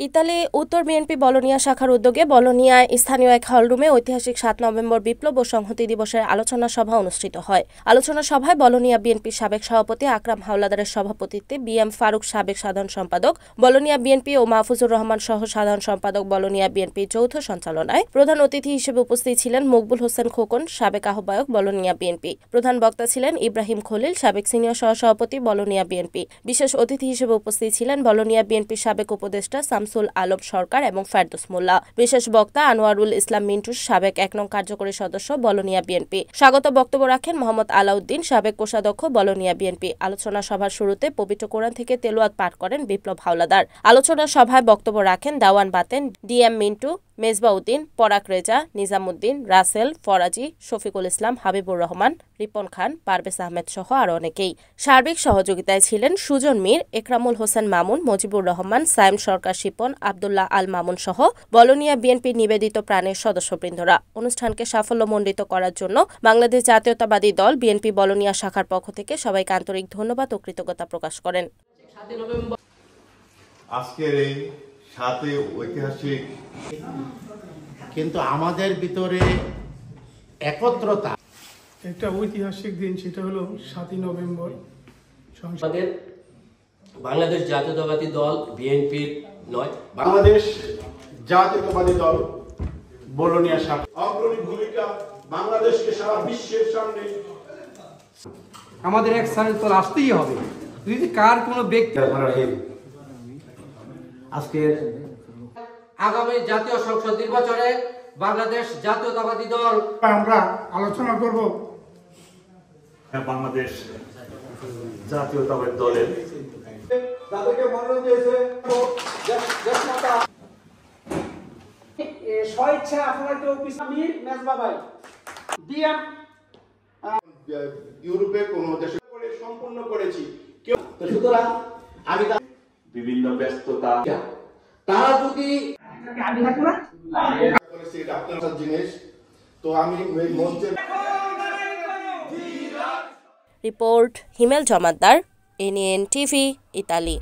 Italy উত্তর BNP Bologna শাখার উদ্যোগে বলোনিয়ায় স্থানীয় এক হলরুমে ঐতিহাসিক ৭ নভেম্বর বিপ্লব ও সংহতি দিবসের আলোচনা সভা অনুষ্ঠিত হয়। আলোচনা সভায় বলোনিয়া বিএনপির সাবেক সভাপতি আকরাম হাওলাদারের সভাপতিত্বে বিএম ফারুক সাবেক সাধারণ সম্পাদক বলোনিয়া বিএনপি ও মাহফুজুর রহমান সহ সাধারণ সম্পাদক বলোনিয়া বিএনপি যৌথ সঞ্চালনায় প্রধান অতিথি হিসেবে উপস্থিত ছিলেন মকবুল হোসেন খোকন সাবেক আহ্বায়ক বলোনিয়া বিএনপি। প্রধান বক্তা ছিলেন ইব্রাহিম খলিল সাবেক সিনিয়র সহসভাপতি বলোনিয়া বিএনপি। বিশেষ অতিথি হিসেবে উপস্থিত ছিলেন বলোনিয়া বিএনপির সাবেক উপদেষ্টা শামসুল আলম সরকার এবং ফেরদৌস মোল্লা। বিশেষ বক্তা আনোয়ারুল ইসলাম মিন্টু সাবেক ১ নং কার্যকরী সদস্য বলোনিয়া বিএনপি। স্বাগত বক্তব্য রাখেন মোহাম্মদ আলাউদ্দিন সাবেক কোষাধ্যক্ষ বলোনিয়া বিএনপি। আলোচনা সভার শুরুতে পবিত্র কোরআন থেকে তেলাওয়াত পাঠ করেন বিপ্লব হাওলাদার। আলোচনা সভায় বক্তব্য রাখেন দাওয়ান বাতেন, ডিএম মিন্টু, মেজবাউদ্দিন, পরাক রেজা, নিজামুদ্দিন, রাসেল, ফরাজি, শফিকুল ইসলাম, হাবিবুর রহমান, রিপন খান, পারভেজ আহমেদ সহ আরও অনেকেই। সার্বিক সহযোগিতায় ছিলেন সুজন মীর, একরামুল হোসেন মামুন, মজিবুর রহমান, সাইম সরকার শিপন, আবদুল্লাহ আল মামুন সহ বলোনিয়া বিএনপির নিবেদিত প্রাণের সদস্যবৃন্দরা। অনুষ্ঠানকে সাফল্যমণ্ডিত করার জন্য বাংলাদেশ জাতীয়তাবাদী দল বিএনপি বলোনিয়া শাখার পক্ষ থেকে সবাইকে আন্তরিক ধন্যবাদ ও কৃতজ্ঞতা প্রকাশ করেন। আজকের এই সাথে ঐতিহাসিক কিন্তু আমাদের ভিতরে একত্রতা একটা ঐতিহাসিক দিন, সেটা হলো ৭ই নভেম্বর। আমাদের বাংলাদেশ জাতীয়তাবাদী দল বিএনপির নয়, বাংলাদেশ জাতীয়তাবাদী দল বলোনিয়া শাখা অগ্রণী ভূমিকা বাংলাদেশকে সারা বিশ্বের সামনে আমাদের এক স্থানে তো আসতেই হবে। যদি কার কোনো ব্যক্তি আজকের আগামী জাতীয় সংসদ নির্বাচনে বাংলাদেশ জাতীয়তাবাদী দল আমরা আলোচনা করব বাংলাদেশ জাতীয়তাবাদী দলের তাদেরকে মনোনয়ন দিয়েছে স্বেচ্ছা আপনাকে আমির মেজবা ভাই ডিএম ইউরোপে কোনো দেশে সম্পূর্ণ করেছি। সুতরাং আমি বিভিন্ন ব্যস্ততা তারা যদি আমি থাকবো না এটা আপনার জিনিস, তো আমি মঞ্চে রিপোর্ট হিমেল জমাদ্দার, এনএন টিভি, ইতালি।